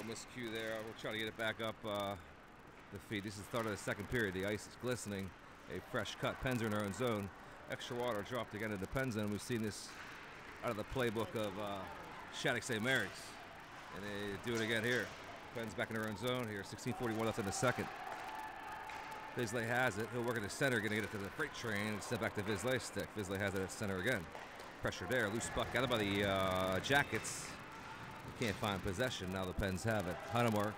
miscue there. We'll try to get it back up the feed. This is the start of the second period. The ice is glistening. A fresh cut. Pens are in their own zone. Extra water dropped again in the pen zone. We've seen this out of the playbook of Shattuck St. Mary's. And they do it again here. Pens back in their own zone here. 16:41 left in the second. Visley has it. He'll work at the center, going to get it to the freight train and send back to Visley's stick. Visley has it at center again. Pressure there. Loose puck gathered by the Jackets. They can't find possession. Now the Pens have it. Hunnemark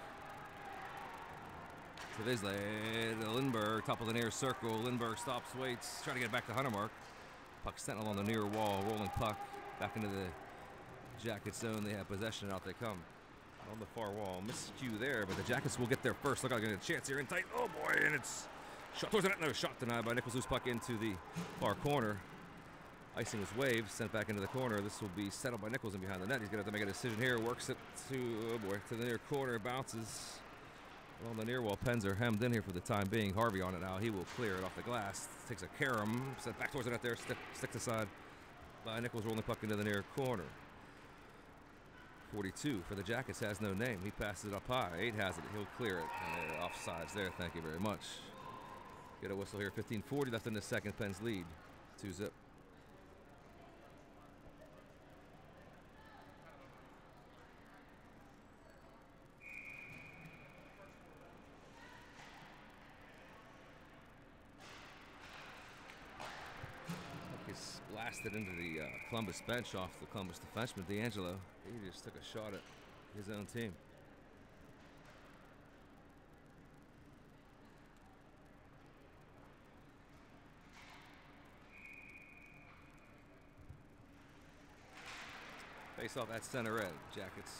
to Visley. To Lindbergh. Top of the near circle. Lindbergh stops, waits. Trying to get it back to Hunnemark. Puck sent along the near wall. Rolling puck back into the Jackets zone. They have possession. Out they come. On the far wall. Miscue there, but the Jackets will get there first. Look, I'm going to get a chance here in tight. Oh boy, and it's shot towards the net. No, shot denied by Nichols. Loose puck into the far corner. Icing was waved, sent back into the corner. This will be settled by Nichols and behind the net. He's going to have to make a decision here. Works it to, oh boy, to the near corner. Bounces along the near wall. Pens are hemmed in here for the time being. Harvey on it now. He will clear it off the glass. Takes a carom. Sent back towards the net there. Stick aside by Nichols, rolling puck into the near corner. 42 for the Jackets has no name. He passes it up high. 8 has it. He'll clear it. And they're offsides there. Thank you very much. Get a whistle here. 15:40 left in the second. Pens lead. 2-zip. He's blasted into the Columbus bench off the Columbus defenseman, D'Angelo. He just took a shot at his own team. Face off at center end. Jackets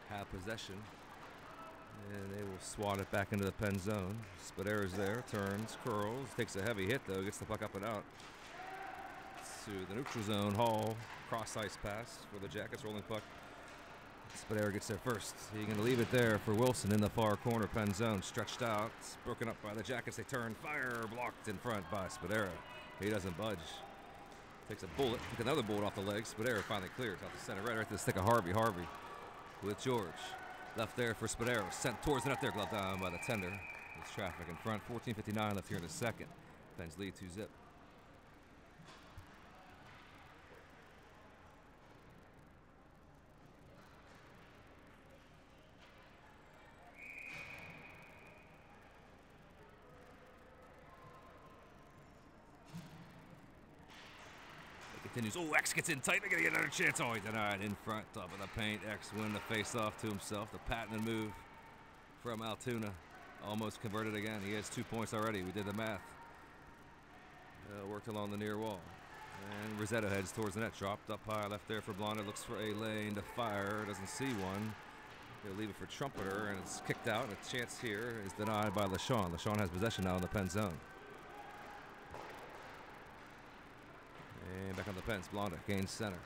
have possession. And they will swat it back into the pen zone. Spadera's there, turns, curls, takes a heavy hit though, gets the puck up and out. To the neutral zone. Hall, cross ice pass for the Jackets, rolling puck. Spadera gets there first. He's going to leave it there for Wilson in the far corner pen zone. Stretched out, it's broken up by the Jackets. They turn, fire, blocked in front by Spadera. He doesn't budge. Takes a bullet, took another bullet off the leg. Spadera finally clears out the center, right to the stick of Harvey. Harvey with George. Left there for Spadera. Sent towards the net there, glove down by the tender. There's traffic in front. 14:59 left here in the second. Pens lead 2-zip. Continues. Oh, X gets in tight. They're going to get another chance. Oh, he denied in front, top of the paint. X win the face-off to himself. The patented move from Altoona. Almost converted again. He has 2 points already. We did the math. Worked along the near wall. And Rosetta heads towards the net. Dropped up high. Left there for Blonda. Looks for a lane to fire. Doesn't see one. He'll leave it for Trumpeter, and it's kicked out. A chance here is denied by LaShawn. LaShawn has possession now in the pen zone. And back on the Pens, Blonda gains center.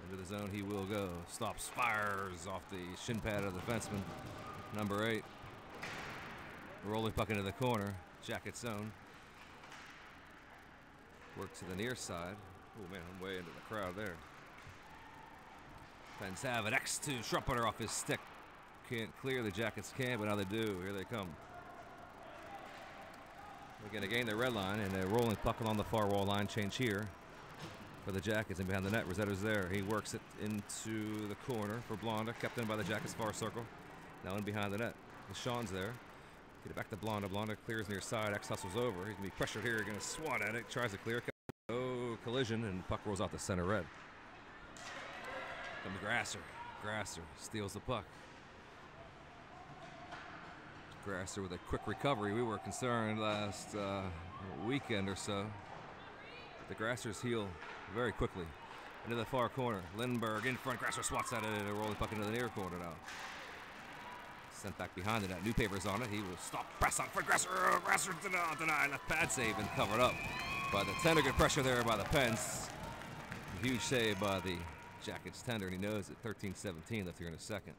Into the zone he will go. Stops, fires off the shin pad of the defenseman. Number 8. Rolling puck into the corner. Jacket zone. Work to the near side. Oh man, I'm way into the crowd there. Pens have it. X to Trumpeter off his stick. Can't clear, the Jackets can, but now they do. Here they come. They're going to gain the red line, and a rolling puck along the far wall line change here for the Jackets, and behind the net, Rosetta's there. He works it into the corner for Blonda, kept in by the Jackets far circle. Now in behind the net. LaShawn's there. Get it back to Blonda. Blonda clears near side. X hustles over. He's going to be pressured here. Going to swat at it. Tries to clear. Oh, collision, and puck rolls out to center red. Comes Grasser. Grasser steals the puck. Grasser with a quick recovery. We were concerned last weekend or so. The Grassers heal very quickly. Into the far corner. Lindbergh in front. Grasser swats at it and a rolling puck into the near corner now. Sent back behind the net. Newspaper's on it. He will stop. Press on for Grasser. Grasser denied. Left pad save and covered up by the tender. Good pressure there by the Pens. A huge save by the Jackets tender, and he knows it. 13-17 left here in a second.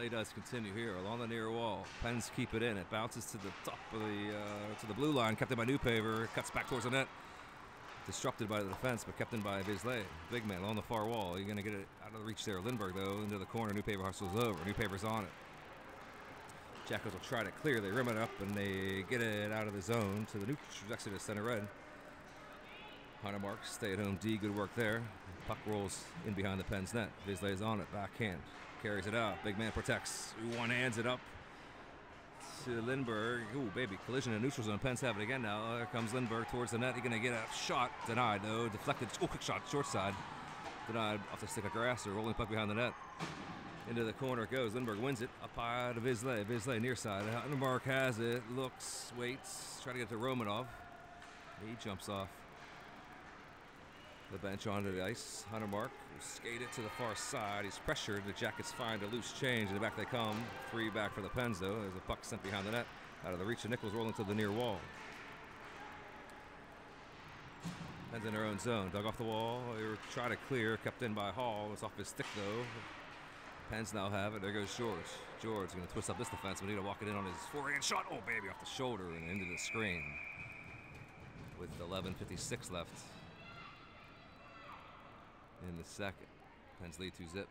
play does continue here along the near wall. Pens keep it in. It bounces to the top of the blue line. Kept in by Newpaver. Cuts back towards the net. Disrupted by the defense, but kept in by Bisley. Big man along the far wall. You're going to get it out of the reach there. Lindbergh, though, into the corner. Newpaver hustles over. Newpaver's on it. Jackals will try to clear. They rim it up, and they get it out of the zone to the neutral trajectory to center red. Hunter Marks, stay-at-home D. Good work there. Puck rolls in behind the Pens net. Bisley is on it. Backhand. Carries it out. Big man protects. One-hands it up to Lindbergh. Ooh, baby. Collision in neutral zone. Pens have it again now. There comes Lindbergh towards the net. He's going to get a shot. Denied, though. Deflected. Oh, quick shot. Short side. Denied off the stick of grass. Or rolling puck behind the net. Into the corner it goes. Lindbergh wins it. Up high to Bisley. Bisley near side. Huntermark has it. Looks. Waits. Try to get to Romanov. He jumps off the bench onto the ice. Huntermark will skate it to the far side. He's pressured. The Jackets find a loose change. In the back they come. 3 back for the Pens, though. There's a puck sent behind the net. Out of the reach of Nichols, rolling to the near wall. Pens in their own zone. Dug off the wall. They were trying to clear. Kept in by Hall. It's off his stick, though. Pens now have it. There goes George. George going to twist up this defense, but need to walk it in on his forehand shot. Oh, baby, off the shoulder and into the screen. With 11:56 left in the second. Pens lead 2-0.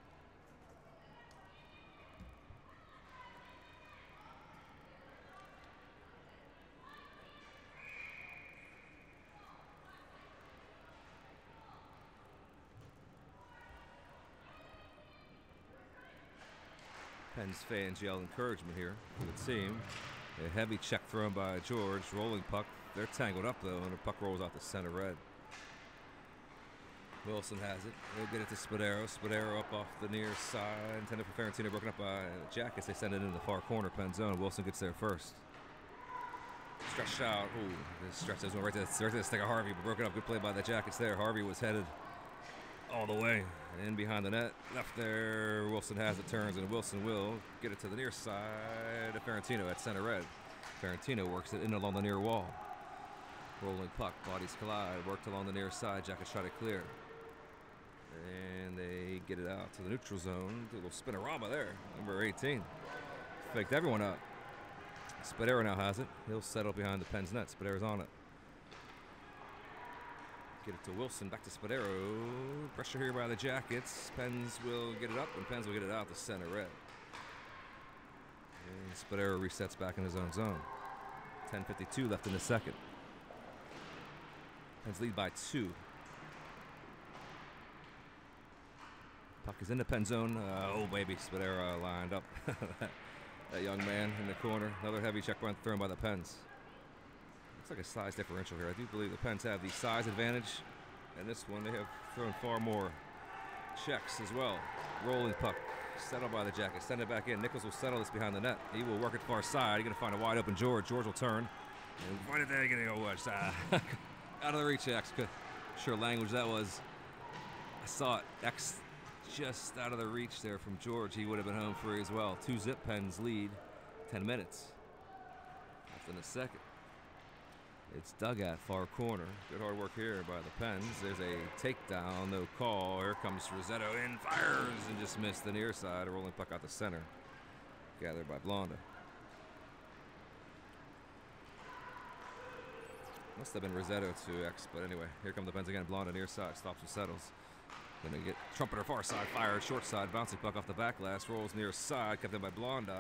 Pens fans yell encouragement here for the team. A heavy check thrown by George. Rolling puck. They're tangled up, though, and the puck rolls out to center red. Wilson has it. They'll get it to Spadaro. Spadaro up off the near side. Intended for Ferentino, broken up by Jackets. They send it into the far corner pen zone. Wilson gets there first. Stretched out. Ooh, this stretch goes right to the stick of Harvey, but broken up. Good play by the Jackets there. Harvey was headed all the way in behind the net. Left there. Wilson has it, turns, and Wilson will get it to the near side of Ferentino at center red. Ferentino works it in along the near wall. Rolling puck, bodies collide, worked along the near side. Jackets try to clear. And they get it out to the neutral zone. Do a little spinorama there. Number 18. Faked everyone out. Spadaro now has it. He'll settle behind the Pens net. Spadaro's on it. Get it to Wilson. Back to Spadaro. Pressure here by the Jackets. Pens will get it up, and Pens will get it out to center red. And Spadaro resets back in his own zone. 10:52 left in the second. Pens lead by 2. Puck is in the pen zone. Oh, baby. Spadaro lined up. That young man in the corner. Another heavy check run thrown by the Pens. Looks like a size differential here. I do believe the Pens have the size advantage. And this one, they have thrown far more checks as well. Rolling puck. Settled by the Jackets. Send it back in. Nichols will settle this behind the net. He will work it far side. He's going to find a wide open George. George will turn. And find it there. He's going to go west side. Out of the reach, X. Sure language that was. I saw it. X just out of the reach there from George. He would have been home free as well. 2-0 Pens lead. 10 minutes. Left in the second. It's dug at far corner. Good hard work here by the Pens. There's a takedown, no call. Here comes Rosetto in, fires, and just missed the near side. A rolling puck out the center. Gathered by Blonda. Must have been Rosetto to X, but anyway, here come the Pens again. Blonda near side, stops and settles. Gonna get Trumpeter far side, fired, short side, bouncing puck off the backlash, rolls near side, kept in by Blonda.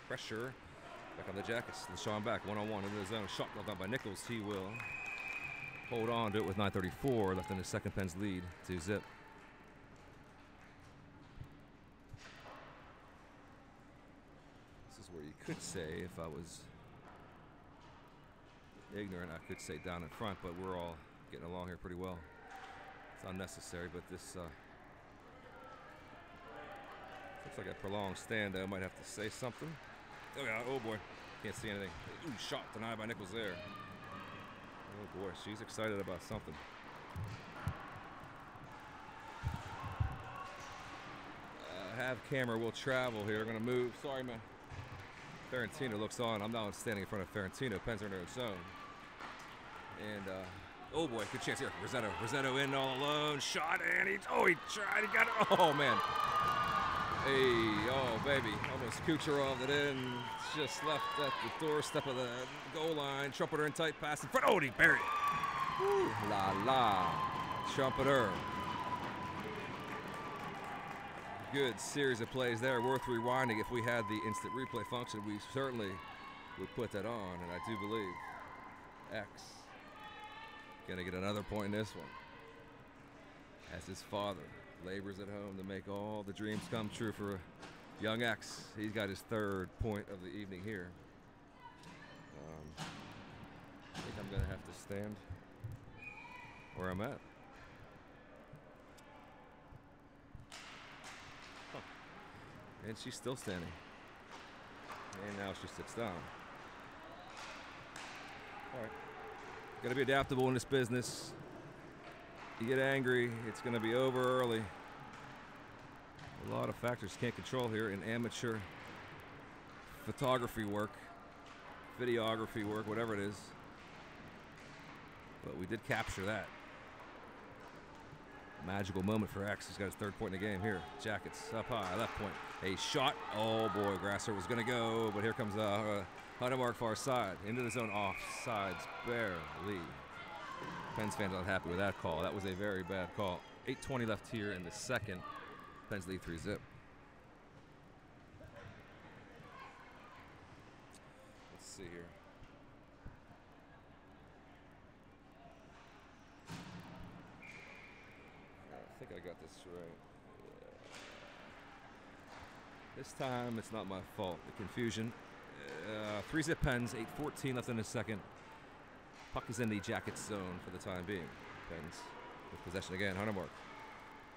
Pressure. Back on the Jackets. LeSean back, one-on-one into the zone. Shot left out by Nichols. He will hold on to it with 9:34 left in the second. Pens lead 2-0. This is where you could say, if I was ignorant, I could say down in front, but we're all getting along here pretty well. It's unnecessary, but this looks like a prolonged stand. I might have to say something. Oh, yeah. Oh, boy. Can't see anything. Ooh, shot denied by Nichols there. Oh, boy. She's excited about something. Have camera will travel here. Going to move. Sorry, man. Ferentino looks on. I'm now standing in front of Ferentino. Pens are in their zone. And, oh, boy. Good chance here. Rosetto in all alone. Shot, and he tried. He got it. Oh, man. Hey, oh baby, almost Kucherov it in. Just left at the doorstep of the goal line. Trumpeter in tight pass in front. Oh, he buried it. Woo, la la. Trumpeter. Good series of plays there. Worth rewinding. If we had the instant replay function, we certainly would put that on. And I do believe X gonna get another point in this one. As his father labors at home to make all the dreams come true for young X. He's got his third point of the evening here. I think I'm gonna have to stand where I'm at. Huh. And she's still standing. And now she sits down. All right. Gotta be adaptable in this business. You get angry, it's going to be over early. A lot of factors can't control here in amateur photography work, videography work, whatever it is. But we did capture that. Magical moment for X. He's got his third point in the game here. Jackets up high, left point. A shot. Oh boy, Grasser was going to go, but here comes Huntermark far side. Into the zone, offsides, barely. Pens fans not happy with that call. That was a very bad call. 8:20 left here in the second. Pens lead 3-0. Let's see here. I think I got this right. Yeah. This time it's not my fault. The confusion. 3-0 Pens. 8:14 left in the second. Puck is in the Jackets zone for the time being. Pens with possession again. Huntermark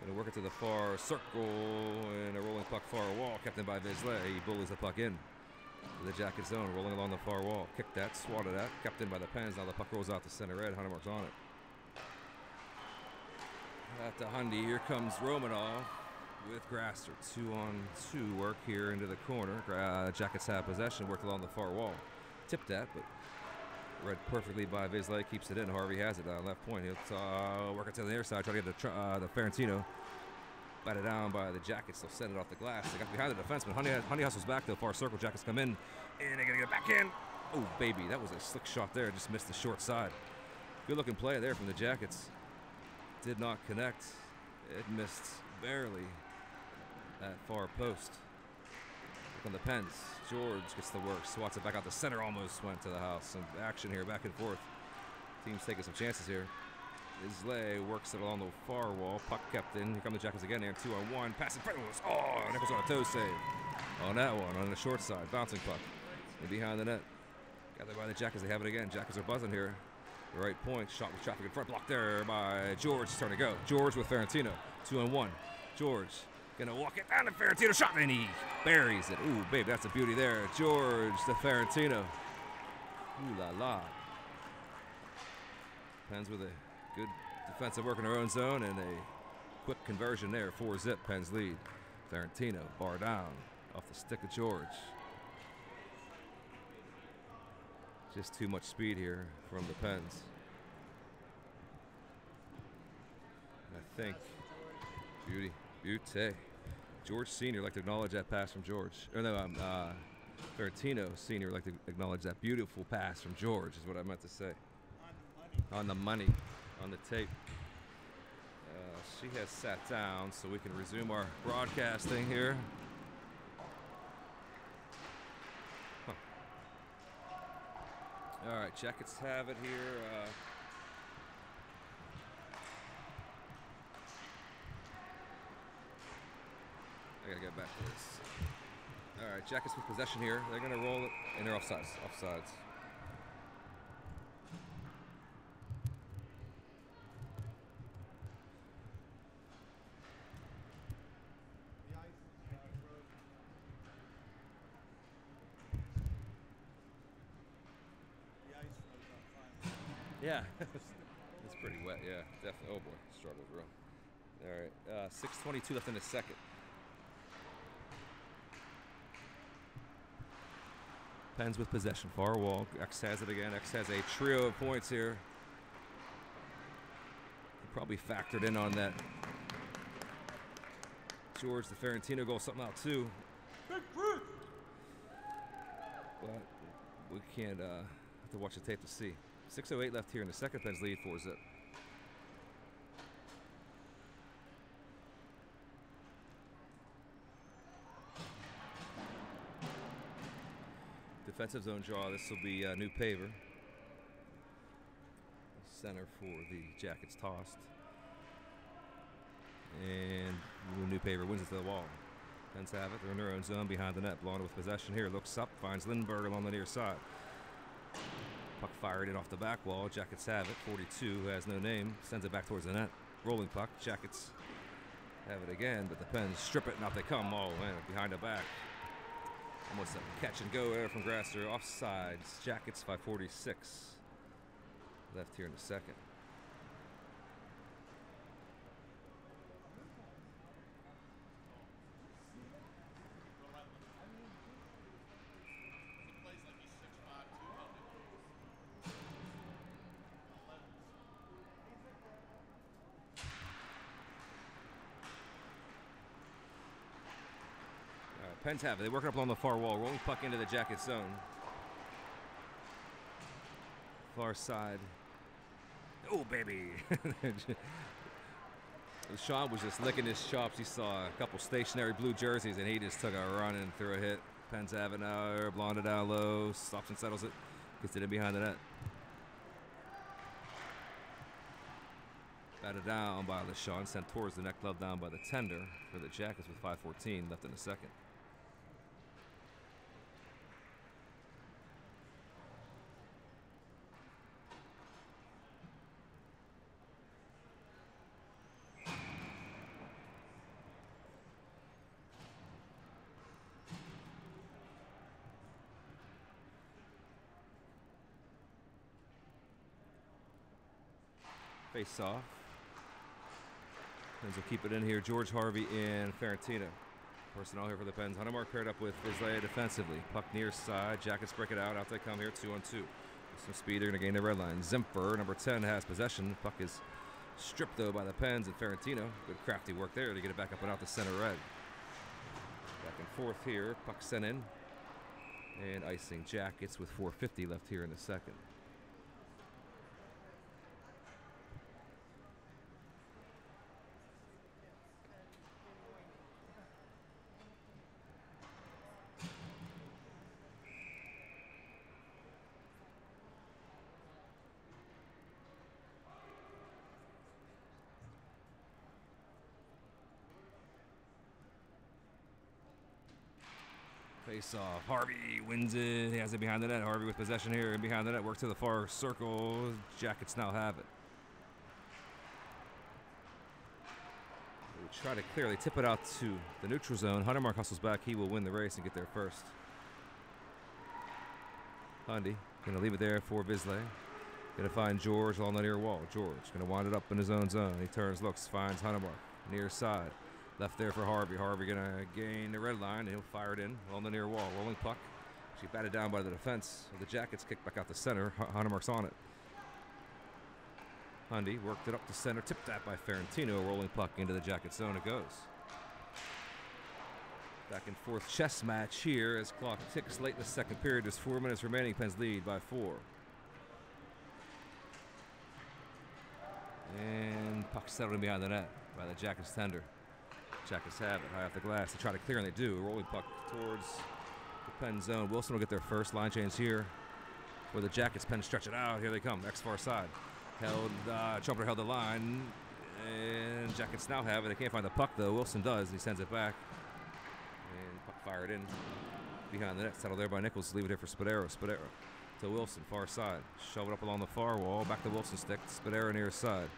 going to work it to the far circle and a rolling puck far wall. Kept in by Vizsla. He bullies the puck in to the Jackets zone, rolling along the far wall. Kicked that, swatted that, kept in by the Pens. Now the puck rolls out to center red. Huntermark's on it. At the Hundy, here comes Romanov with Grasser. 2-on-2 work here into the corner. Jackets have possession, worked along the far wall. Tipped that, but read perfectly by Vizsla, keeps it in. Harvey has it on left point. He'll work it to the near side, try to get the Ferentino. Batted down by the Jackets. They'll send it off the glass. They got behind the defenseman. Honey hustles back to the far circle. Jackets come in, and they're going to get it back in. Oh, baby, that was a slick shot there. Just missed the short side. Good looking play there from the Jackets. Did not connect. It missed barely that far post. From the Pens, George gets the work, swats it back out the center, almost went to the house. Some action here, back and forth. Team's taking some chances here. Islay works it along the far wall, puck kept in. Here come the Jackets again there, 2-on-1, pass in front of us. Oh, Nichols on a toe save on that one, on the short side, bouncing puck. And behind the net, gathered by the Jackets, they have it again. Jackets are buzzing here. The right point, shot with traffic in front, blocked there by George, starting to go. George with Ferentino, 2-on-1. George gonna walk it down to Ferentino, shot, and he buries it. Ooh, babe, that's a beauty there. George to Ferentino. Ooh la la. Pens with a good defensive work in their own zone and a quick conversion there. 4-0, Pens lead. Ferentino, bar down, off the stick of George. Just too much speed here from the Pens. I think beauty. George Sr. like to acknowledge that pass from George. Or no, Ferentino Sr. would like to acknowledge that beautiful pass from George is what I meant to say. On the money. On the tape. She has sat down so we can resume our broadcasting here. Huh. All right, Jackets have it here. I gotta get back to this. All right, Jackets with possession here. They're gonna roll it, and they're offsides. Yeah, it's pretty wet. Yeah, definitely. Oh boy, struggled real. All right, 6:22 left in the second. Pens with possession, far wall. X has it again. X has a trio of points here. He probably factored in on that George, the Ferentino goal, something out too. But we can't have to watch the tape to see. 6:08 left here in the second. Pens lead 4-0. Defensive zone draw. This will be New Paver. Center for the Jackets tossed. And New Paver wins it to the wall. Pens have it. They're in their own zone behind the net. Blonde with possession here. Looks up. Finds Lindbergh along the near side. Puck fired in off the back wall. Jackets have it. 42, who has no name, sends it back towards the net. Rolling puck. Jackets have it again, but the Pens strip it and out they come. Oh, man, behind the back. Almost a catch and go there from Grasser. Offsides. Jackets 5:46 left here in the second. Pens have it. They work it up along the far wall. Rolling puck into the Jacket zone. Far side. Oh, baby. Sean was just licking his chops. He saw a couple stationary blue jerseys, and he just took a run and threw a hit. Pens have it now. Blonde down low. Stops and settles it. Gets it in behind the net. Batted down by LeSean. Sent towards the net club down by the tender for the Jackets with 5:14 left in the second. Face off. Pens will keep it in here. George, Harvey, and Ferentino. Personnel here for the Pens. Huntermark paired up with Islay defensively. Puck near side. Jackets break it out. Out they come here, 2-on-2. With some speed, they're going to gain the red line. Zimfer, number 10, has possession. Puck is stripped, though, by the Pens and Ferentino. Good crafty work there to get it back up and out the center red. Back and forth here. Puck sent in. And icing. Jackets with 4:50 left here in the second. Face off. Harvey wins it. He has it behind the net. Harvey with possession here and behind the net. Work to the far circle. Jackets now have it. They try to clearly tip it out to the neutral zone. Huntermark hustles back. He will win the race and get there first. Hundy going to leave it there for Bisley. Going to find George along the near wall. George going to wind it up in his own zone. He turns, looks, finds Huntermark. Near side. Left there for Harvey. Harvey going to gain the red line, and he'll fire it in on the near wall. Rolling puck. She batted down by the defense. The Jackets kick back out the center. Huntermark's on it. Hundy worked it up the center. Tipped that by Ferentino. Rolling puck into the Jacket zone. It goes. Back and forth chess match here as clock ticks late in the second period. There's 4 minutes remaining. Pens lead by 4. And puck settling behind the net by the Jackets tender. Jackets have it high off the glass. They try to clear, and they do. Rolling puck towards the Pen zone. Wilson will get there first. Line change here for the Jackets. Pen stretch it out. Here they come. X far side. Held, Trumpeter held the line. And Jackets now have it. They can't find the puck, though. Wilson does. He sends it back. And puck fired in behind the net. Settled there by Nichols. Leave it here for Spadero. Spadero to Wilson. Far side. Shove it up along the far wall. Back to Wilson stick. Spadero near side.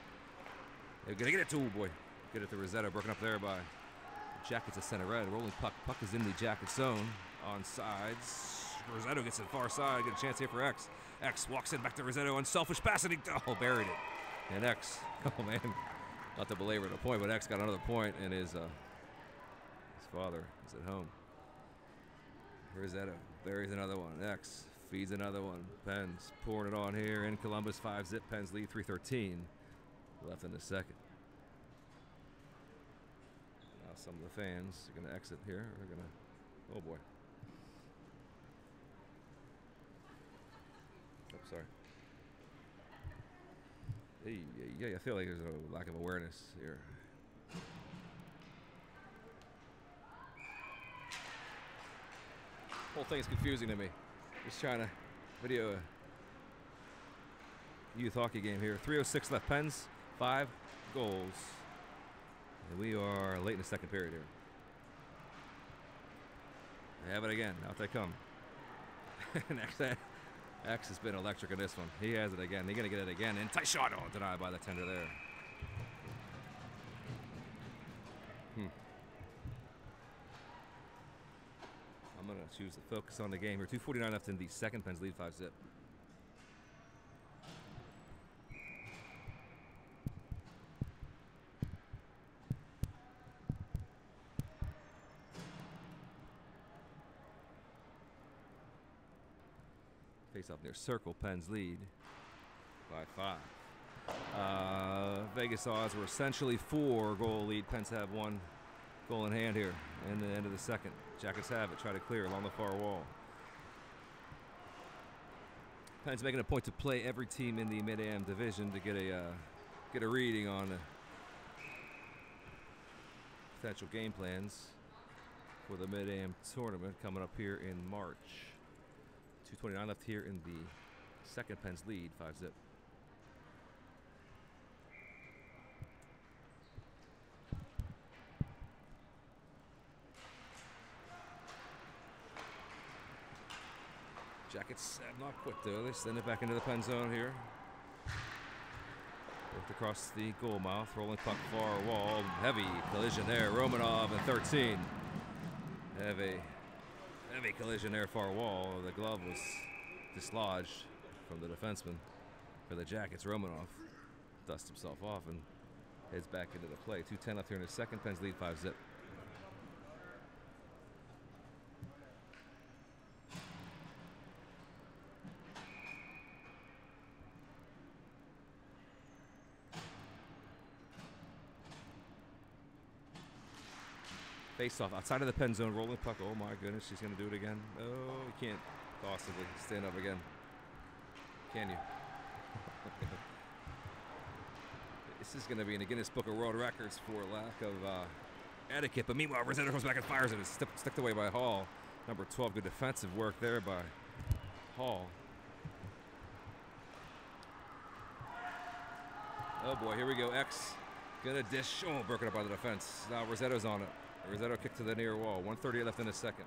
They're going to get it to, oh boy. Get it to Rossetto. Broken up there by Jackets at center red. Rolling puck. Puck is in the Jacket zone. On sides. Rossetto gets it far side. Get a chance here for X. X walks in back to Rossetto. Unselfish pass, and he buried it. And X, oh man, not to belabor the point, but X got another point, and his father is at home. Rossetto buries another one. X feeds another one. Pens pouring it on here in Columbus. 5-zip. Pens lead 3:13 left in the second. Some of the fans are going to exit here. They're going to, oh boy. Oh, sorry. Yeah, I feel like there's a lack of awareness here. Whole thing's confusing to me. Just trying to video a youth hockey game here. 3:06 left. Pens, 5 goals. And we are late in the second period here. They have it again. Out they come. X has been electric in this one. He has it again. He's going to get it again. And tight shot. Oh, denied by the tender there. I'm going to choose to focus on the game here. 2:49 left in the second. Pens lead 5-zip. Face off near circle. Pens lead by 5. Vegas odds were essentially 4-goal lead. Pens have 1 goal in hand here in the end of the second. Jackets have it. Try to clear along the far wall. Pens making a point to play every team in the Mid-Am division to get a reading on potential game plans for the Mid-Am tournament coming up here in March. 2:29 left here in the second. Pens lead 5-zip. Jackets have not quit though. They send it back into the pen zone here. Worked across the goal mouth. Rolling puck far wall. Heavy collision there. Romanov and 13. Heavy collision there, far wall. The glove was dislodged from the defenseman for the Jackets. Romanov dusts himself off and heads back into the play. 2:10 left here in the second. Pens lead 5-zip. Face off outside of the pen zone, rolling puck. Oh my goodness, she's going to do it again. Oh, you can't possibly stand up again. Can you? This is going to be in the Guinness Book of World Records for lack of etiquette. But meanwhile, Rosetta comes back and fires it. It's sticked away by Hall. Number 12, good defensive work there by Hall. Oh boy, here we go. X gonna dish. Oh, broken up by the defense. Now Rosetto's on it. Rosetto kick to the near wall. 1:38 left in the second.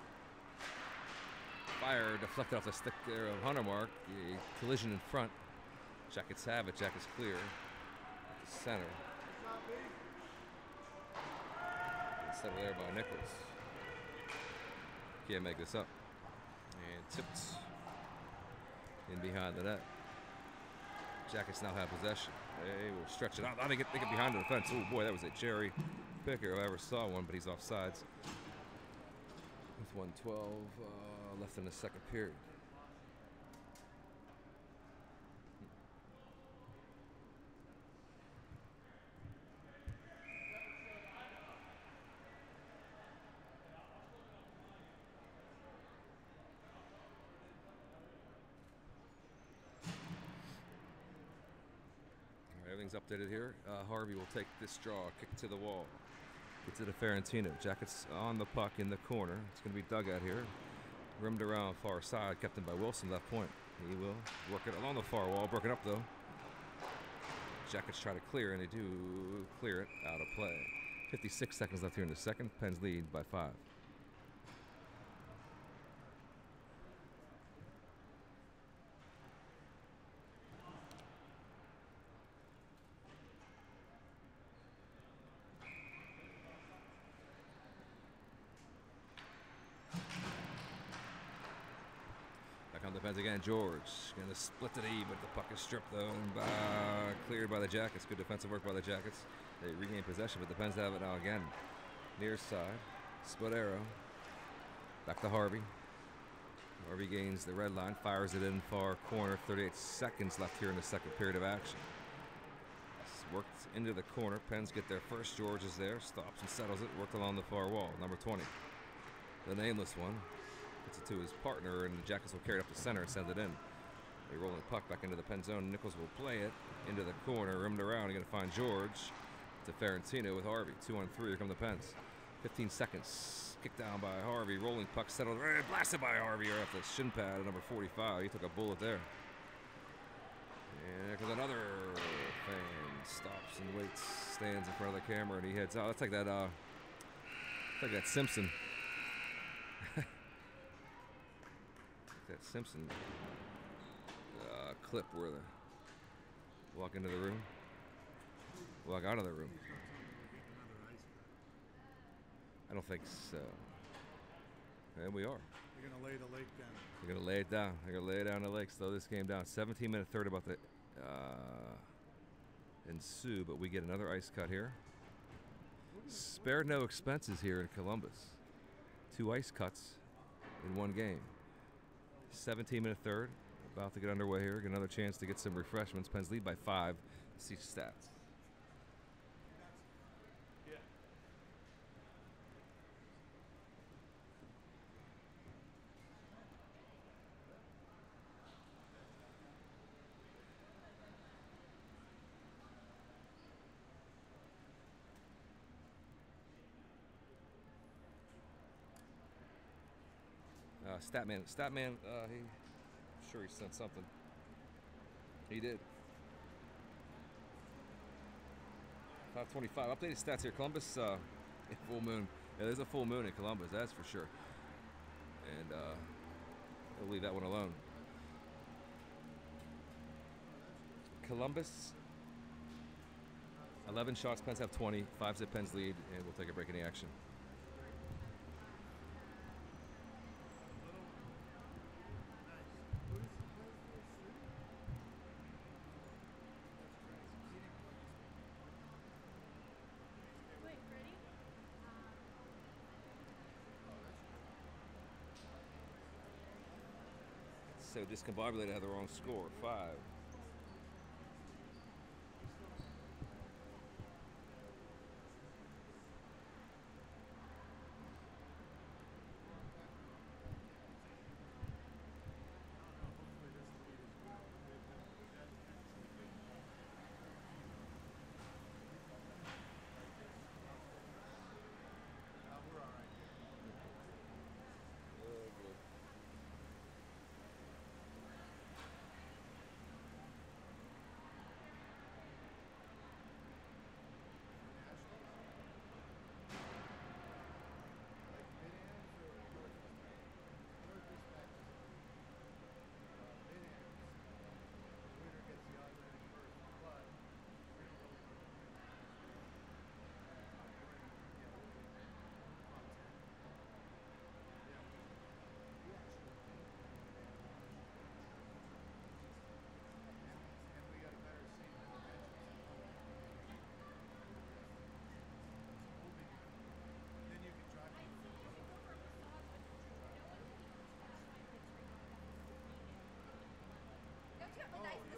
Fire deflected off the stick there of Huntermark. A collision in front. Jackets have it. Jackets clear. At the center. Settled there by Nichols. Can't make this up. And tipped in behind the net. Jackets now have possession. They will stretch it out. Now they get behind the defense. Oh boy, that was a cherry picker if I ever saw one, but he's offsides. With 1:12 left in the second period. Everything's updated here. Harvey will take this draw, kick to the wall. Get to the Ferentino. Jackets on the puck in the corner. It's going to be dug out here. Rimmed around far side, kept in by Wilson, left point. He will work it along the far wall, broken up though. Jackets try to clear, and they do clear it out of play. 56 seconds left here in the second. Pens lead by 5. On the Pens again, George gonna split the D, but the puck is stripped though and cleared by the Jackets. Good defensive work by the Jackets. They regain possession, but the Pens have it now again. Near side, Spadero. Back to Harvey. Harvey gains the red line, fires it in far corner. 38 seconds left here in the second period of action. worked into the corner. Pens get their first. George is there, stops and settles it. Worked along the far wall. Number 20, the nameless one, gets it to his partner, and the Jackets will carry it up the center and send it in. A rolling puck back into the pen zone. Nichols will play it into the corner, rimmed around. You're going to find George to Ferentino with Harvey. 2-on-3. Here come the Pens. 15 seconds. Kick down by Harvey. Rolling puck settled. Blasted by Harvey off the shin pad at number 45. He took a bullet there. And there comes another fan. Stops and waits. Stands in front of the camera and he heads out. That's like that Simpson. That Simpson clip where they walk into the room, walk out of the room. I don't think so. And we are. They're going to lay the lake down. They're going to lay it down. They're going to lay it down the lake. Slow this game down. 17-minute third about to ensue, but we get another ice cut here. Spared no expenses here in Columbus. 2 ice cuts in one game. 17-minute third. About to get underway here. Get another chance to get some refreshments. Pens lead by 5. Let's see stats. Statman, I'm sure he sent something. He did. 5:25. Updated stats here. Columbus, full moon. Yeah, there's a full moon in Columbus, that's for sure. And we'll leave that one alone. Columbus, 11 shots. Pens have 20. 5-zip Pens lead, and we'll take a break in the action. So discombobulated had the wrong score. 5.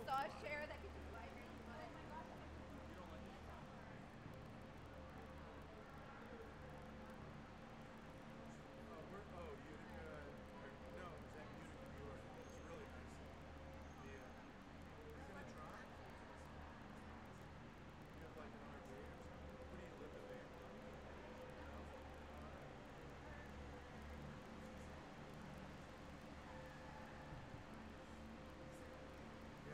Massage chair that could just vibrate on it. Yeah.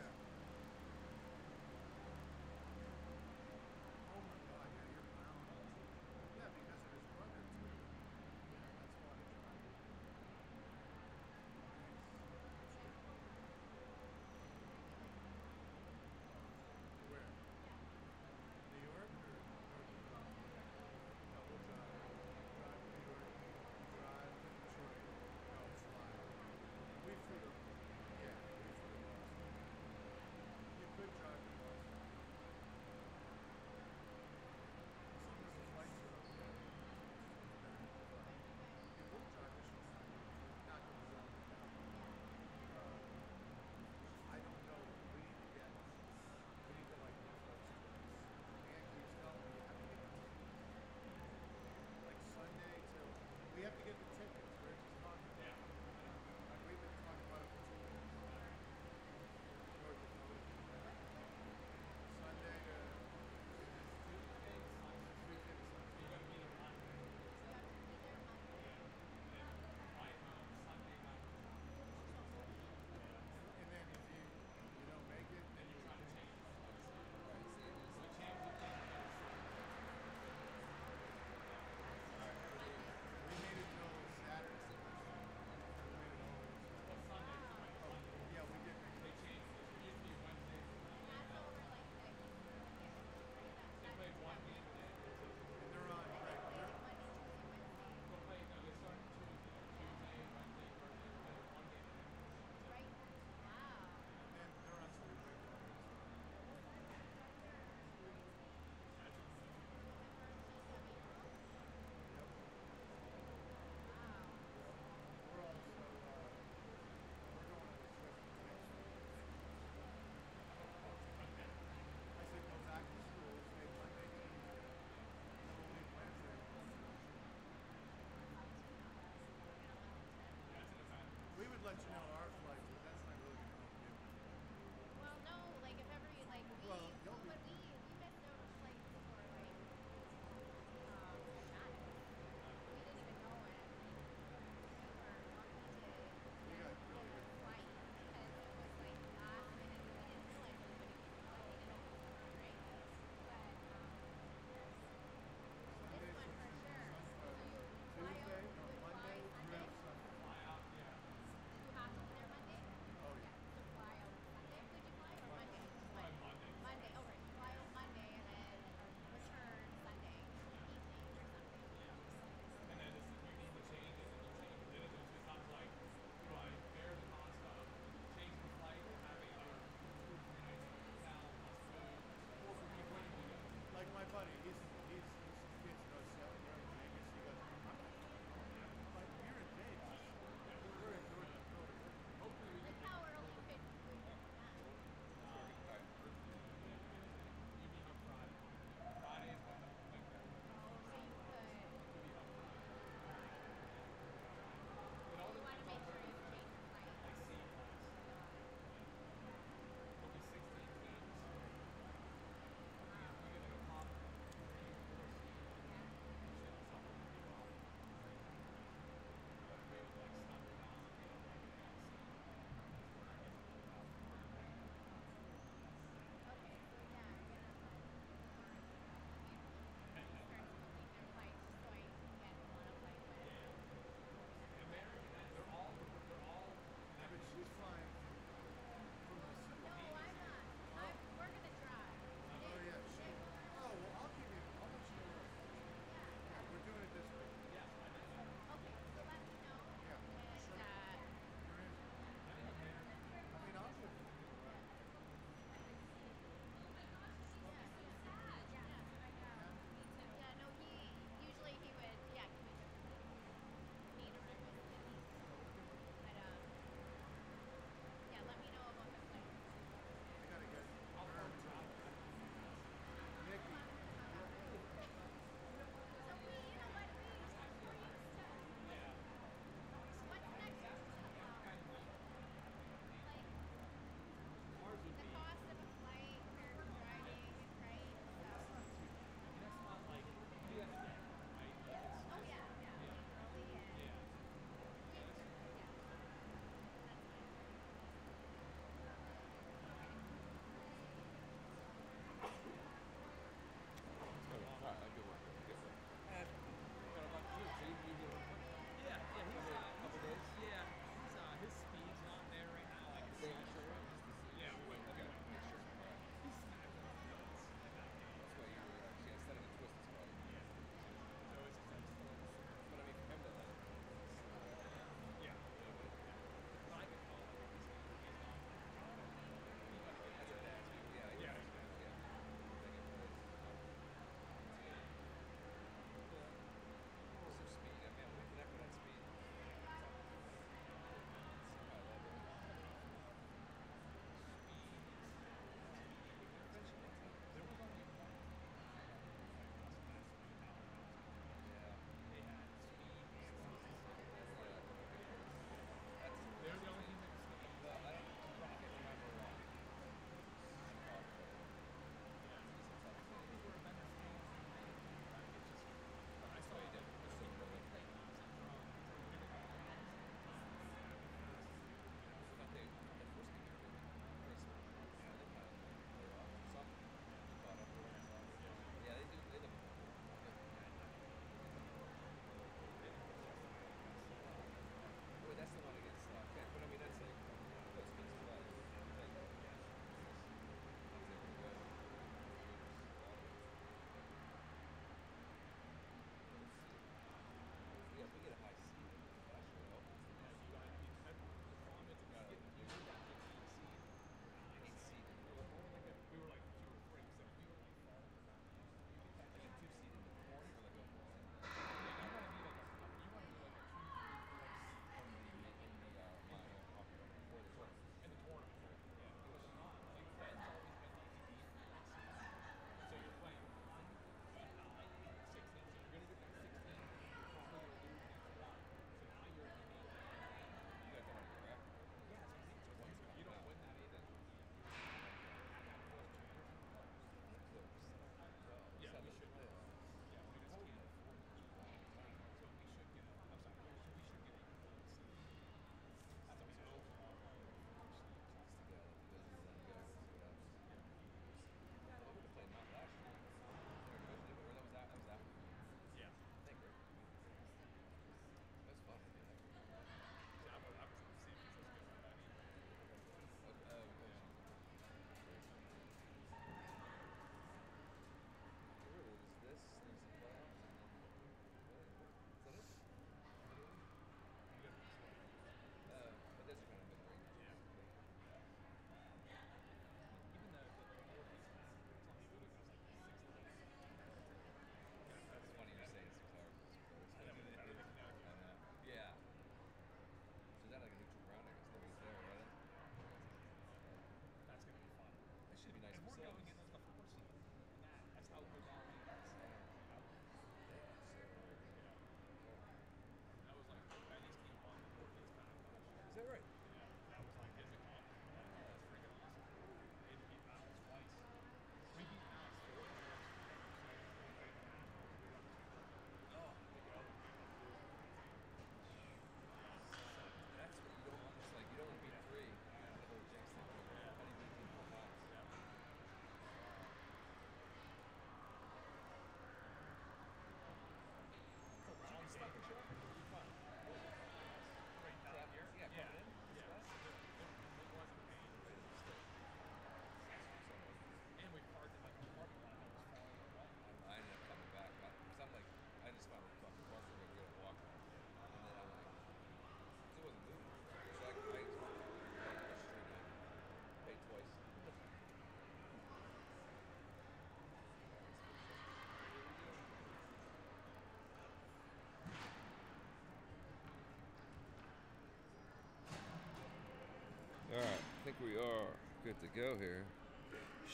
we are good to go here.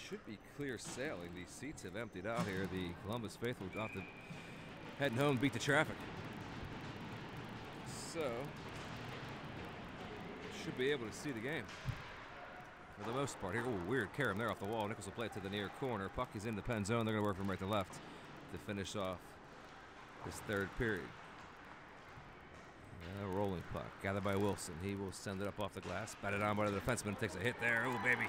Should be clear sailing. These seats have emptied out here. The Columbus faithful got the heading home, beat the traffic. So should be able to see the game for the most part here. Oh, weird carom there off the wall. Nichols will play it to the near corner. Puck is in the pen zone. They're going to work from right to left to finish off this third period. Rolling puck gathered by Wilson. He will send it up off the glass. Batted on by the defenseman. Takes a hit there. Oh, baby.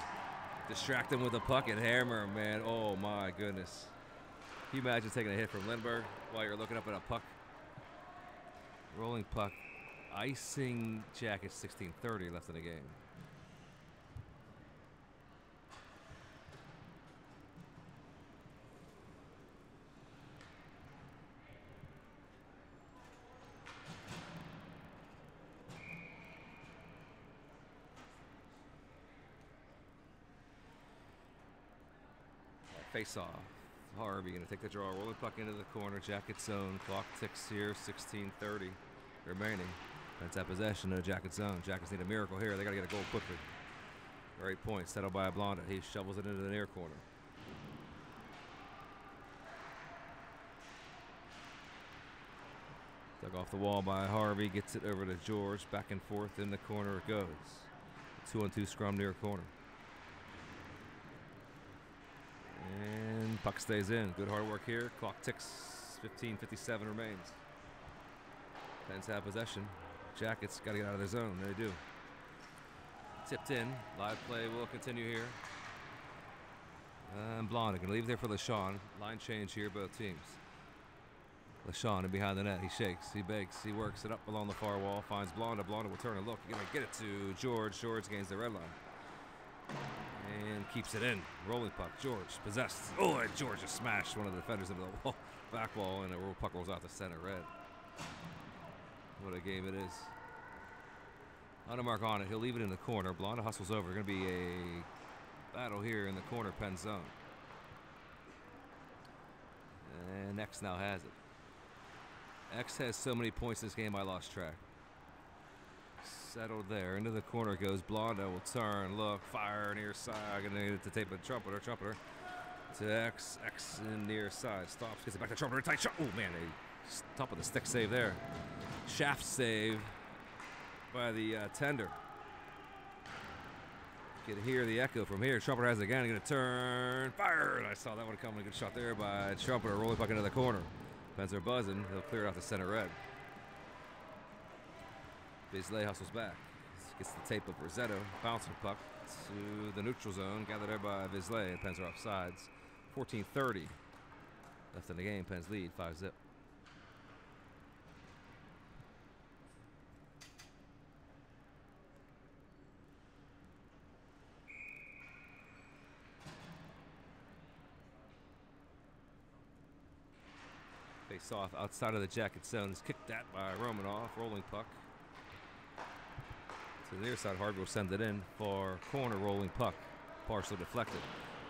Distract him with the puck and hammer him, man. Oh, my goodness. Can you imagine taking a hit from Lindbergh while you're looking up at a puck? Rolling puck. Icing Jackets 16:30 left in the game. Face off. Harvey going to take the draw. Rolling puck into the corner. Jacket zone. Clock ticks here. 16:30 remaining. Pens have possession of Jacket zone. Jackets need a miracle here. They got to get a goal quickly. Great point. Settled by Blonda. He shovels it into the near corner. Dug off the wall by Harvey. Gets it over to George. Back and forth in the corner it goes. 2-on-2 scrum near corner. And puck stays in. Good hard work here. Clock ticks. 15:57 remains. Pens have possession. Jackets got to get out of their zone. They do. Tipped in. Live play will continue here. And Blonda going to leave there for LaShawn. Line change here, both teams. LaShawn in behind the net. He shakes. He bakes. He works it up along the far wall. Finds Blonda. Blonda will turn and look. He's going to get it to George. George gains the red line. And keeps it in. Rolling puck. George possessed. Oh, and George just smashed one of the defenders into the wall, back wall, and the puck rolls out the center red. What a game it is. On a mark on it. He'll leave it in the corner. Blonda hustles over. Going to be a battle here in the corner pen zone. And X now has it. X has so many points this game I lost track. Settled there. Into the corner goes. Blonda will turn, look, fire near side. Gonna need it to tape a Trumpeter to X. X in near side. Stops, gets it back to Trumpeter. Tight shot. Oh man, a top of the stick save there. Shaft save by the tender. You can hear the echo from here. Trumpeter has it again. Gonna turn, fire. And I saw that one coming. Good shot there by Trumpeter. Rolling puck into the corner. Pens are buzzing. He'll clear out the center red. Bisley hustles back. Gets the tape of Rossetto. Bouncing puck to the neutral zone. Gathered there by Bisley. Pens are off sides. 14:30 left in the game. Pens lead 5-0. Face off outside of the Jacket zone. Is kicked at by Romanoff. Rolling puck. To the near side, Harvey will send it in for corner rolling puck. Partially deflected.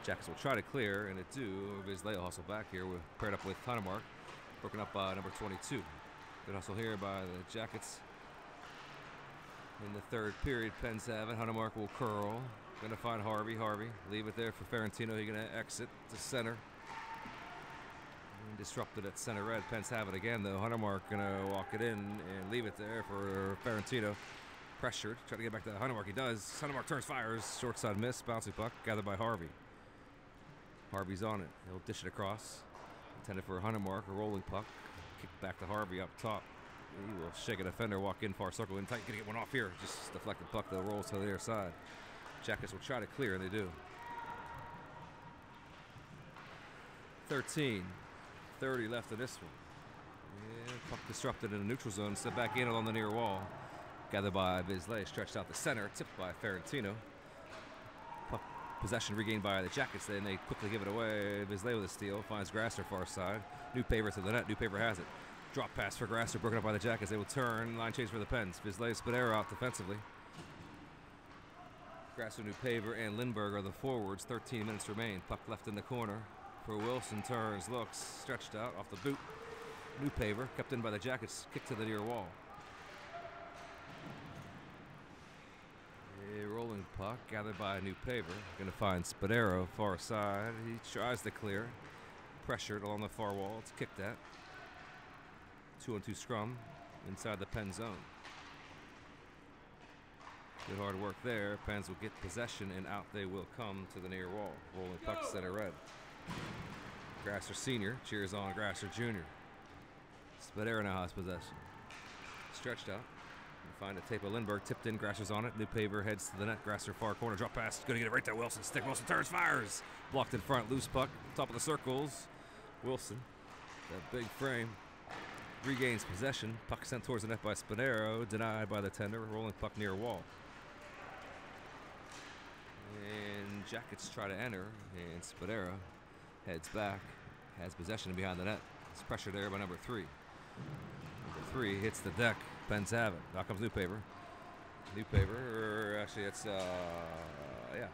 Jackets will try to clear, and it do. Bisley will hustle back here. We're paired up with Hunemark. Broken up by number 22. Good hustle here by the Jackets. In the third period, Pens have it. Hunemark will curl. Going to find Harvey. Harvey, leave it there for Ferrantino. He's going to exit to center. And disrupted at center red. Pens have it again, though. Hunemark going to walk it in and leave it there for Ferrantino. Pressured, try to get back to Hunemark. He does. Hunemark turns, fires. Short side miss. Bouncy puck. Gathered by Harvey. Harvey's on it. He'll dish it across. Intended for Hunemark. A rolling puck. Kick back to Harvey up top. He will shake a defender. Walk in far circle. In tight. Gonna get one off here. Just deflected puck that rolls to the near side. Jackets will try to clear, and they do. 13:30 left in this one. Yeah, puck disrupted in the neutral zone. Set back in along the near wall. Gathered by Bisley, stretched out the center, tipped by Ferrantino. Puck possession regained by the Jackets, then they quickly give it away. Bisley with a steal, finds Grasser far side. New Paver to the net, New Paver has it. Drop pass for Grasser, broken up by the Jackets. They will turn, line change for the Pens. Bisley, Spadero out defensively. Grasser, New Paver, and Lindbergh are the forwards. 13 minutes remain. Puck left in the corner for Wilson, turns, looks, stretched out off the boot. New Paver, kept in by the Jackets, kick to the near wall. A rolling puck gathered by a new paver. Going to find Spadero far side. He tries to clear. Pressured along the far wall. It's kicked at. 2-on-2 scrum inside the Penn zone. Good hard work there. Pens will get possession and out they will come to the near wall. Rolling puck center red. Grasser Sr. cheers on Grasser Jr. Spadero now has possession. Stretched out. Find a tape of Lindbergh. Tipped in. Grasser's on it. New paver heads to the net. Grasser far corner. Drop pass. Going to get it right to Wilson. Stick. Wilson turns. Fires. Blocked in front. Loose puck. Top of the circles. Wilson. That big frame. Regains possession. Puck sent towards the net by Spadero. Denied by the tender. Rolling puck near wall. And Jackets try to enter. And Spadero heads back. Has possession behind the net. It's pressure there by number 3. Number 3 hits the deck. Pens have it. Now comes New Paver. New Paver, or actually it's, yeah.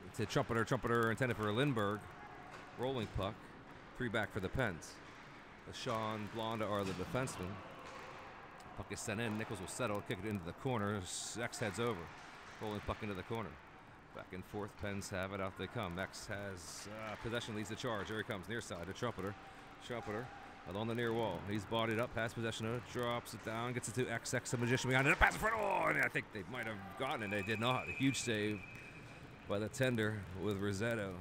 It's a trumpeter intended for Lindbergh. Rolling puck. 3 back for the Pens. Sean Blonda are the defensemen. Puck is sent in. Nichols will settle. Kick it into the corner. X heads over. Rolling puck into the corner. Back and forth. Pens have it. Out they come. X has possession. Leads the charge. Here he comes. Near side to Trumpeter. Trumpeter along the near wall. He's bodied up. Has possession of it. Drops it down. Gets it to XX. The magician behind it. Pass in front. Oh, and I think they might have gotten it. They did not. A huge save by the tender with Rossetto.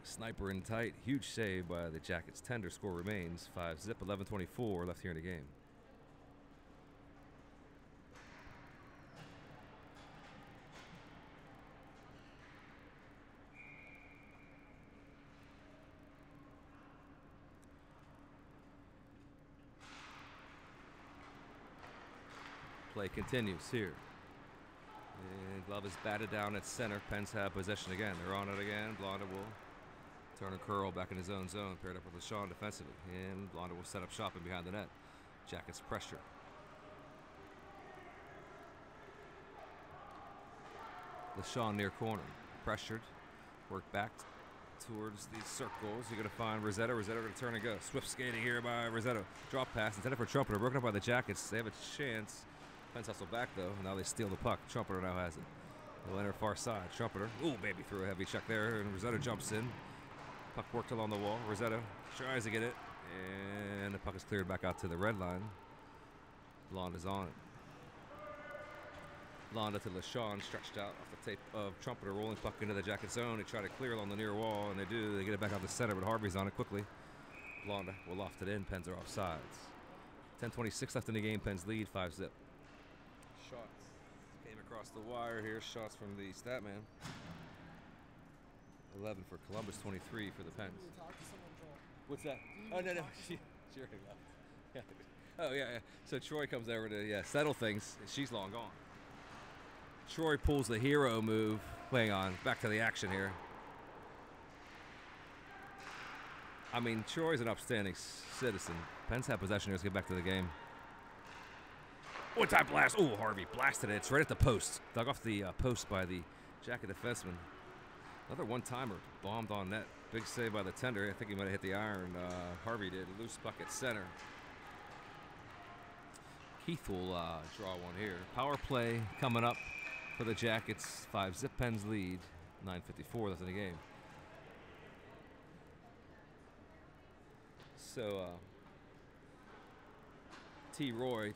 Sniper in tight. Huge save by the Jackets. Tender. Score remains 5-zip. 11:24 left here in the game. Play continues here. And glove is batted down at center. Pens have possession again. They're on it again. Blonda will turn and curl back in his own zone. Paired up with LeSean defensively. And Blonda will set up shop and behind the net. Jackets pressure. LeSean near corner. Pressured. Work back towards these circles. You're going to find Rossetto. Rossetto going to turn and go. Swift skating here by Rossetto. Drop pass intended for Trumpeter. Broken up by the Jackets. They have a chance. Pens hustle back though. Now they steal the puck. Trumpeter now has it. They'll enter far side. Trumpeter. Ooh, baby, threw a heavy check there. And Rossetto jumps in. Puck worked along the wall. Rossetto tries to get it. And the puck is cleared back out to the red line. Blonde is on it. Blonde to LeSean, stretched out off the tape of Trumpeter, rolling puck into the Jacket zone. They try to clear along the near wall, and they do. They get it back out the center, but Harvey's on it quickly. Blonde will loft it in. Pens are off sides. 10:26 left in the game. Pens lead 5-zip. Shots came across the wire here. Shots from the stat man. 11 for Columbus, 23 for the Pens. What's that? Oh, no. She already left. Yeah. Oh, yeah. So Troy comes over to, settle things. She's long gone. Troy pulls the hero move. Hang on. Back to the action here. I mean, Troy's an upstanding citizen. Pens have possession here. Let's get back to the game. One-time blast. Oh, Harvey blasted it. It's right at the post. Dug off the post by the Jacket defenseman. Another one-timer. Bombed on net. Big save by the tender. I think he might have hit the iron. Harvey did. Loose puck at center. Keith will draw one here. Power play coming up for the Jackets. 5-zip. Pens lead. 9:54 left in the game. So,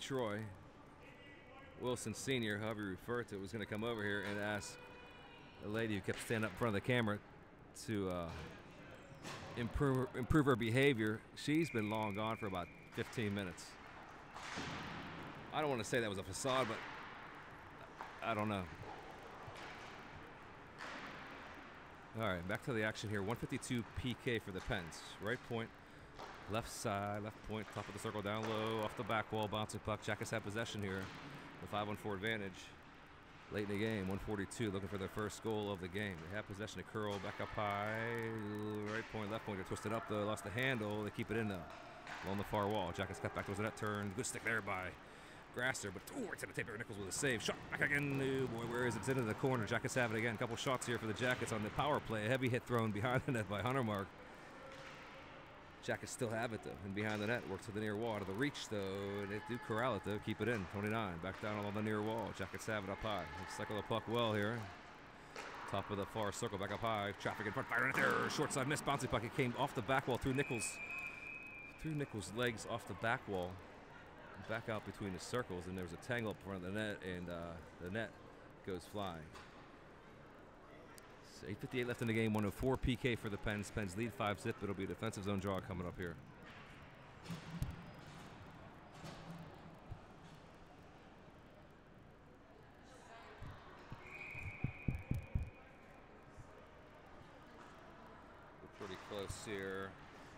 Troy, Wilson Sr., however you refer to it, was going to come over here and ask a lady who kept standing up in front of the camera to improve her behavior. She's been long gone for about 15 minutes. I don't want to say that was a facade, but I don't know. All right, back to the action here. 152 PK for the Pens. Right point. Left side, left point, top of the circle, down low, off the back wall, bouncing puck. Jackets have possession here. The 5-1-4 advantage. Late in the game, 142, looking for their first goal of the game. They have possession to curl, back up high, right point, left point. They're twisted up though, lost the handle. They keep it in though. Along the far wall. Jackets cut back towards the net turn. Good stick there by Grasser, but right to the tape. Nichols with a save. Shot back again. Oh boy, where is it? It's into the corner. Jackets have it again. A couple shots here for the Jackets on the power play. A heavy hit thrown behind the net by Huntermark. Jackets still have it though, and behind the net, work to the near wall, to the reach though, and they do corral it though, keep it in. 29, back down along the near wall. Jackets have it up high. They cycle the puck well here. Top of the far circle, back up high. Traffic in front, firing it there. Short side miss, bouncy puck. It came off the back wall through Nichols' legs, off the back wall, back out between the circles, and there's a tangle up front of the net, and the net goes flying. 8:58 left in the game. 104 PK for the Pens. Pens lead 5-zip. It'll be a defensive zone draw coming up here. We're pretty close here.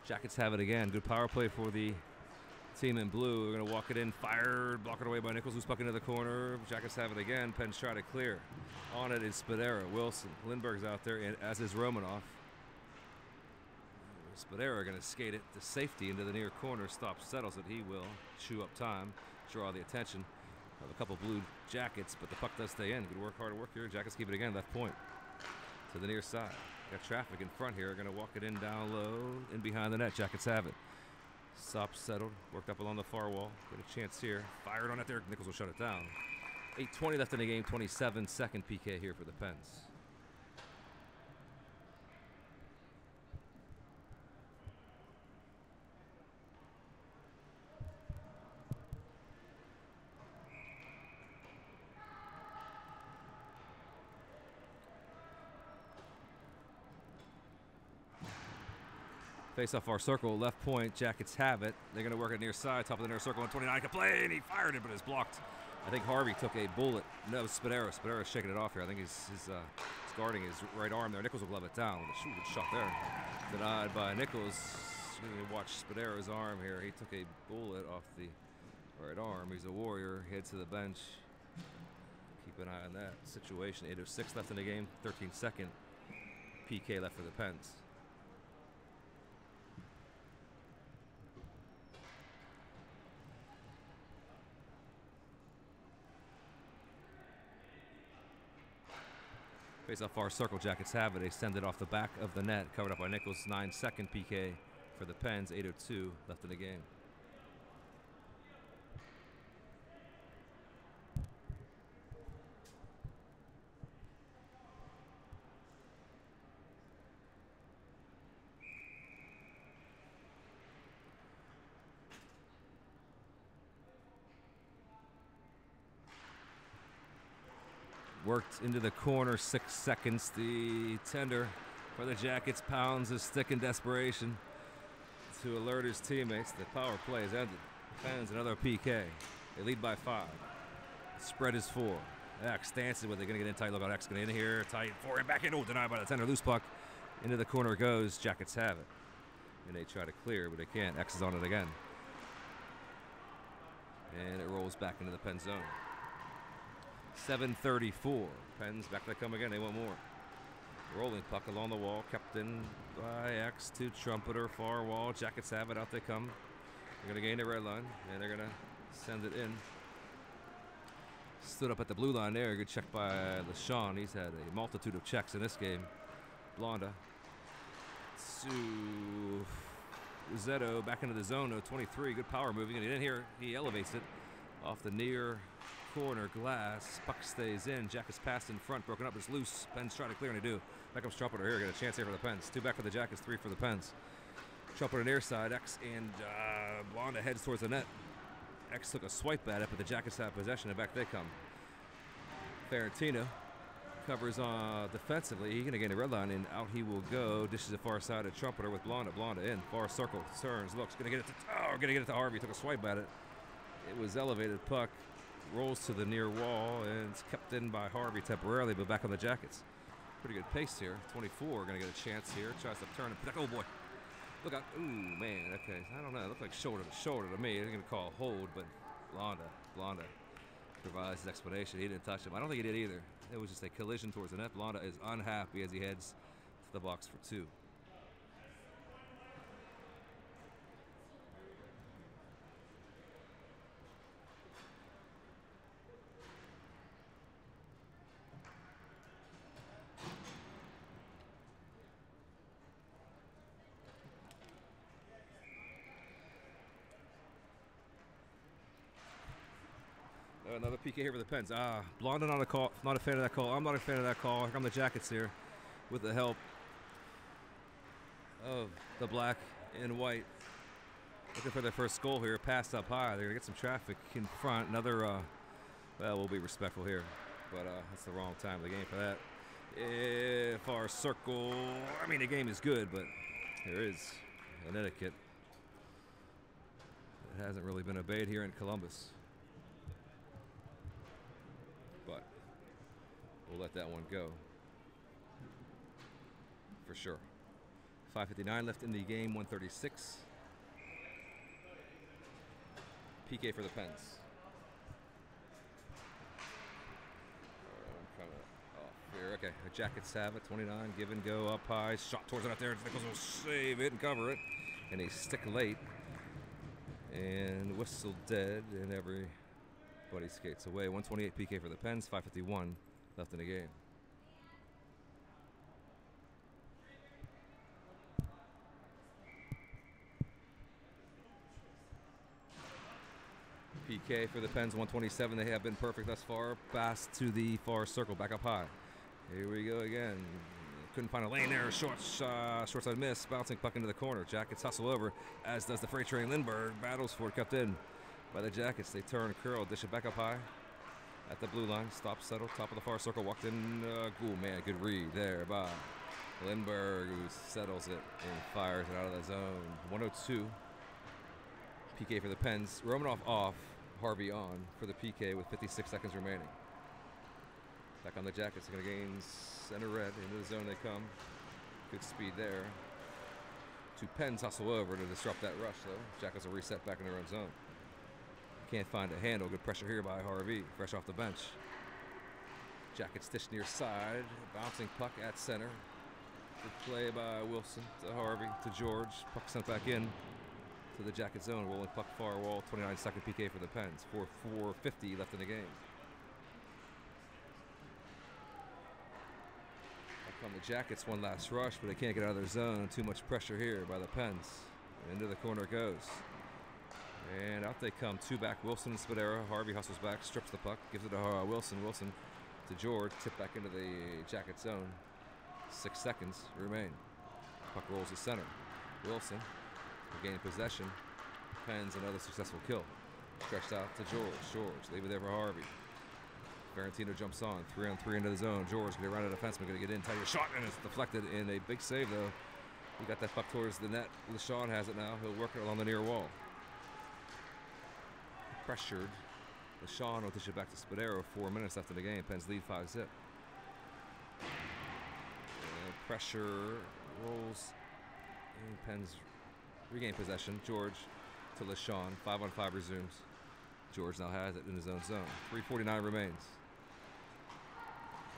Jackets have it again. Good power play for the team in blue. We're going to walk it in. Fired. Blocked away by Nichols, who's puck into the corner. Jackets have it again. Pens try to clear. On it is Spadera. Wilson. Lindbergh's out there, and as is Romanoff. Spadera going to skate it to safety into the near corner. Stops, settles it. He will chew up time, draw the attention of a couple blue Jackets, but the puck does stay in. Good work, hard work here. Jackets keep it again. Left point to the near side. Got traffic in front here. Going to walk it in down low, in behind the net. Jackets have it. Stop, settled, worked up along the far wall. Got a chance here. Fired on it there. Nichols will shut it down. 8:20 left in the game. 27-second PK here for the Pens. Face off our circle, left point. Jackets have it. They're going to work it near side, top of the near circle. 129 can play, and he fired it, but it's blocked. I think Harvey took a bullet. No, Spadera. Spadera's shaking it off here. I think he's guarding his right arm there. Nichols will glove it down. Shoot, good shot there. Denied by Nichols. You watch Spadera's arm here. He took a bullet off the right arm. He's a warrior. Heads to the bench. Keep an eye on that situation. 8:06 left in the game. 13-second PK left for the Pens. Face off far circle, Jackets have it. They send it off the back of the net, covered up by Nichols. 9-second PK for the Pens. 8:02 left in the game. Worked into the corner, 6 seconds. The tender for the Jackets pounds his stick in desperation to alert his teammates. The power play has ended. Pens another PK. They lead by 5. Spread is 4. X dances with it. Going to get in tight. Look out, X going in here. Tight. Forehand back in. Oh, denied by the tender. Loose puck. Into the corner goes. Jackets have it. And they try to clear, but they can't. X is on it again. And it rolls back into the Pen zone. 7:34. Pens back to come again. They want more. Rolling puck along the wall. Kept in by X to Trumpeter. Far wall. Jackets have it. Out they come. They're going to gain the red line. And they're going to send it in. Stood up at the blue line there. Good check by LeSean. He's had a multitude of checks in this game. Blonda. To Zetto. Back into the zone. 23. Good power moving. And he didn't hear. He elevates it off the near corner glass. Puck stays in. Jackets passed in front, broken up. It's loose. Pens try to clear, and they do. Back comes Trumpeter here. Got a chance here for the Pens. 2 back for the Jackets, 3 for the Pens. Trumpeter near side. X and Blonda heads towards the net. X took a swipe at it, but the Jackets have possession, and back they come. Ferentino covers defensively. He's going to gain the red line, and out he will go. Dishes it far side at Trumpeter with Blonda. Blonda in. Far circle. Turns. Looks. Going to get it to Harvey. Took a swipe at it. It was elevated puck. Rolls to the near wall, and it's kept in by Harvey temporarily, but back on the Jackets. Pretty good pace here. 24 going to get a chance here. Tries to turn and protect. Oh, boy. Look out. Ooh, man. Okay. I don't know. It looked like shoulder to shoulder to me. They're going to call a hold, but Blonda provides his explanation. He didn't touch him. I don't think he did either. It was just a collision towards the net. Blonda is unhappy as he heads to the box for 2. Another PK here for the Pens. Blonda not a call. Not a fan of that call. I'm not a fan of that call. Here come the Jackets here with the help of the black and white. Looking for their first goal here. Passed up high. They're going to get some traffic in front. Another, well, we'll be respectful here. But that's the wrong time of the game for that. Far circle. I mean, the game is good, but there is an etiquette that hasn't really been obeyed here in Columbus. But we'll let that one go for sure. 5:59 left in the game, 136. PK for the Pens. I'm kind of off here. Okay, the Jackets have it. 29, give and go, up high. Shot towards it out there. Nichols will save it and cover it. And they stick late. And whistle dead. And everybody skates away. 128 PK for the Pens. 5:51 left in the game. PK for the Pens, 127. They have been perfect thus far. Pass to the far circle, back up high. Here we go again. Couldn't find a lane there. Short side miss. Bouncing puck into the corner. Jackets hustle over, as does the freight train Lindbergh. Battles for it, kept in by the Jackets. They turn, curl, dish it back up high at the blue line. Stop, settle, top of the far circle. Walked in. Man, good read there by Lindbergh, who settles it and fires it out of the zone. 102. PK for the Pens. Romanoff off. Harvey on for the PK with 56 seconds remaining. Back on the Jackets. They're going to gain center red. Into the zone they come. Good speed there. Two Pens hustle over to disrupt that rush, though. Jackets will reset back in their own zone. Can't find a handle. Good pressure here by Harvey. Fresh off the bench. Jackets dish near side. Bouncing puck at center. Good play by Wilson to Harvey to George. Puck sent back in to the Jacket zone. Rolling puck far wall. 29-second PK for the Pens. 4:50 left in the game. Back on the Jackets, one last rush, but they can't get out of their zone. Too much pressure here by the Pens. Into the corner it goes. And out they come. Two back, Wilson and Spadera. Harvey hustles back, strips the puck, gives it to Wilson. Wilson to George. Tip back into the Jacket zone. 6 seconds remain. Puck rolls to center. Wilson regaining possession. Pens another successful kill. Stretched out to George. George, leave it there for Harvey. Ferentino jumps on. 3-on-3 into the zone. George going to get around the defenseman. Going to get in. Tight shot, and it's deflected in a big save, though. He got that puck towards the net. LeSean has it now. He'll work it along the near wall. Pressured. LeSean will dish it back to Spadero. 4 minutes left in the game. Pens lead 5-zip. Pressure rolls. And Pens regain possession. George to LeSean. 5-on-5 resumes. George now has it in his own zone. 3:49 remains.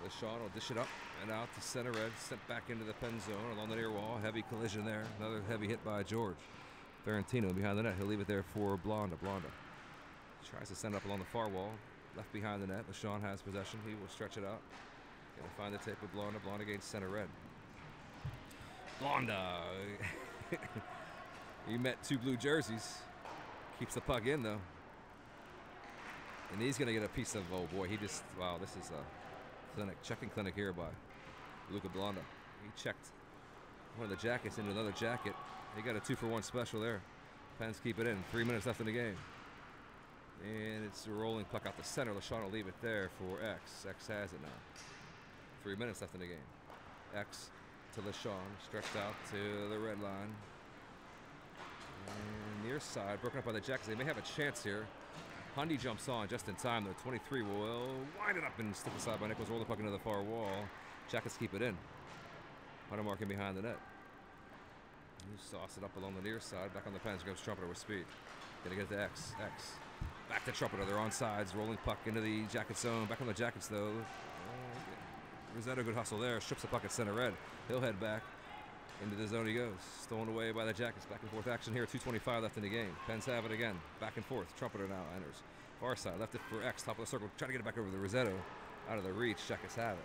LeSean will dish it up and out to center red. Sent back into the Pen zone along the near wall. Heavy collision there. Another heavy hit by George. Ferentino behind the net. He'll leave it there for Blonda. Blonda tries to send it up along the far wall. Left behind the net. LeSean has possession. He will stretch it out. Gonna find the tape with Blonda. Blonda against center red. Blonda. He met two blue jerseys. Keeps the puck in, though. And he's going to get a piece of, oh boy, he just, wow, this is a clinic, checking clinic here by Luca Blonda. He checked one of the Jackets into another Jacket. He got a 2-for-1 special there. Pens keep it in. 3 minutes left in the game. And it's a rolling puck out the center. LeSean will leave it there for X. X has it now. 3 minutes left in the game. X to LeSean, stretched out to the red line. And near side, broken up by the Jackets. They may have a chance here. Hundy jumps on just in time, though. 23 will wind it up and stick aside by Nichols. Roll the puck into the far wall. Jackets keep it in. Hunter marking behind the net. You sauce it up along the near side. Back on the Pens. Goes Trumpeter with speed. Gonna get it to X. X. Back to Trumpeter. They're on sides. Rolling puck into the Jacket zone. Back on the Jackets, though. Rosetta, good hustle there. Strips the puck at center red. He'll head back. Into the zone he goes. Stolen away by the Jackets. Back and forth action here. 2:25 left in the game. Pens have it again. Back and forth. Trumpeter now enters. Far side. Left it for X. Top of the circle. Trying to get it back over to Rosetta. Out of the reach. Jackets have it.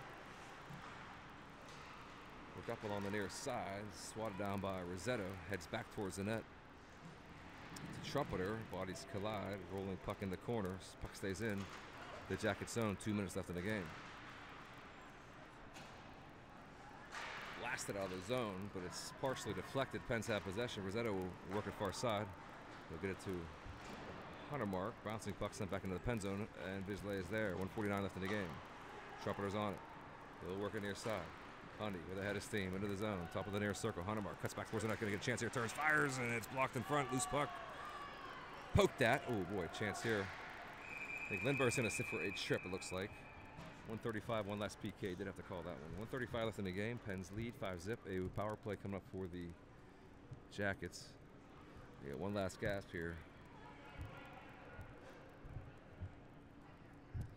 Look up along the near side. Swatted down by Rosetta. Heads back towards the net. To Trumpeter. Bodies collide. Rolling puck in the corner. Puck stays in. the Jackets zone. 2 minutes left in the game. Blasted out of the zone, but it's partially deflected. Pens have possession. Rossetto will work it far side. He'll get it to Hunter Mark. Bouncing puck sent back into the pen zone, and Bisley is there. 1:49 left in the game. Trumpeter's on it. He'll work it near side. Hundy with a head of steam into the zone. Top of the near circle. Hunter Mark cuts back towards the net. Going to get a chance here. Turns, fires, and it's blocked in front. Loose puck. Poked at. Oh boy, chance here. I think Lindbergh's going to sit for a trip, it looks like. 1:35, one last PK. Did have to call that one. 1:35 left in the game. Pens lead 5-zip. A power play coming up for the Jackets. They got one last gasp here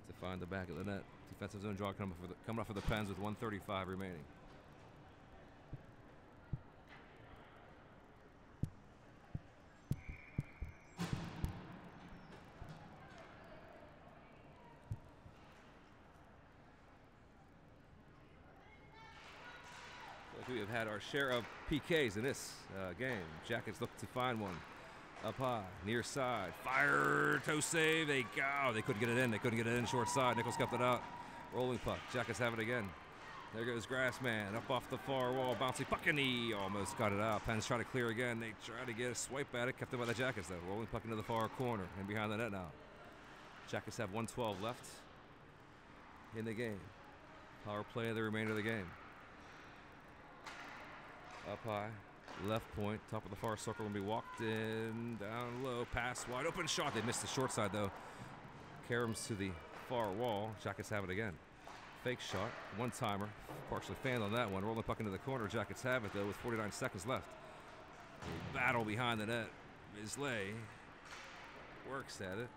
to find the back of the net. Defensive zone draw coming up for the Pens with 1:35 remaining. We have had our share of PKs in this game. Jackets look to find one. Up high, near side, fire, toe save. They couldn't get it in. They couldn't get it in short side. Nichols kept it out. Rolling puck. Jackets have it again. There goes Grassman up off the far wall. Bouncy puck, and he almost got it out. Pens try to clear again. They try to get a swipe at it. Kept it by the Jackets though. Rolling puck into the far corner and behind the net now. Jackets have 1:12 left in the game. Power play of the remainder of the game. Up high, left point, top of the far circle, and be walked in, down low, pass, wide open shot. They missed the short side though. Karams to the far wall. Jackets have it again. Fake shot, one timer, partially fanned on that one. Rolling puck into the corner. Jackets have it though with 49 seconds left. A battle behind the net. Bisley works at it.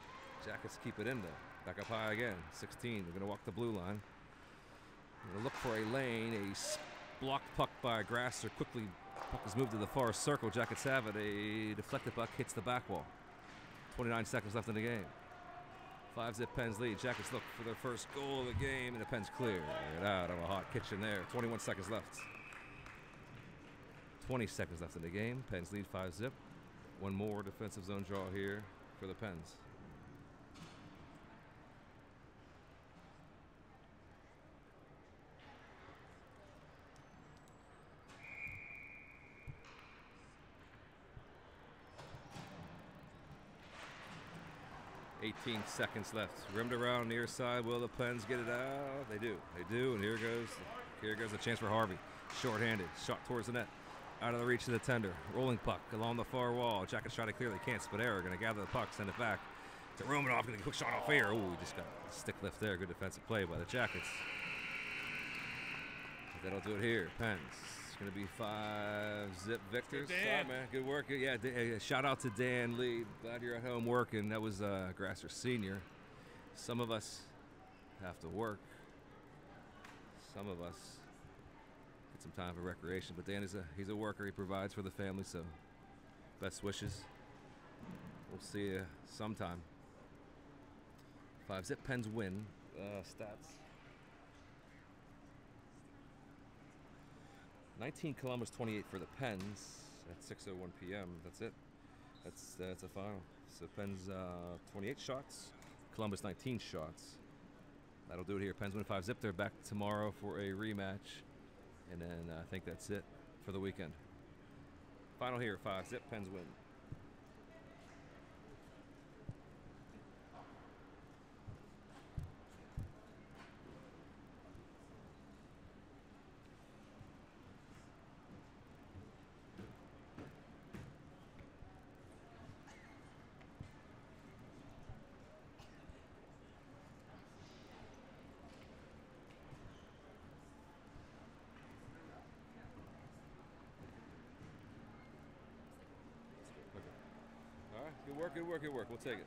Jackets keep it in though. Back up high again. 16. They're gonna walk the blue line. They're gonna look for a lane. A blocked puck by Grasser. Quickly, puck is moved to the far circle. Jackets have it. A deflected puck hits the back wall. 29 seconds left in the game. 5-zip Pens lead. Jackets look for their first goal of the game, and the Pens clear. Get out of a hot kitchen there. 21 seconds left. 20 seconds left in the game. Pens lead 5-zip. One more defensive zone draw here for the Pens. Seconds left. Rimmed around near side. Will the Pens get it out? They do. They do. And here goes a chance for Harvey. Short-handed. Shot towards the net. Out of the reach of the tender. Rolling puck along the far wall. Jackets try to clear. They can't. Spadera going to gather the puck. Send it back to Romanoff. Going to get a quick shot off here. Ooh, he just got a stick lift there. Good defensive play by the Jackets. But that'll do it here. Pens. It's going to be 5-zip victors. Sorry, man. Good work. Yeah, shout out to Dan Lee. Glad you're at home working. That was Grasser Sr. Some of us have to work. Some of us get some time for recreation. But Dan he's a worker. He provides for the family. So best wishes. We'll see you sometime. 5-zip Pens win. Stats. 19 Columbus, 28 for the Pens at 6:01 p.m. That's it. That's a final. So Pens 28 shots, Columbus 19 shots. That'll do it here. Pens win 5-zip. They're back tomorrow for a rematch, and then I think that's it for the weekend. Final here, 5-zip. Pens win. Good work, good work, good work. We'll take it.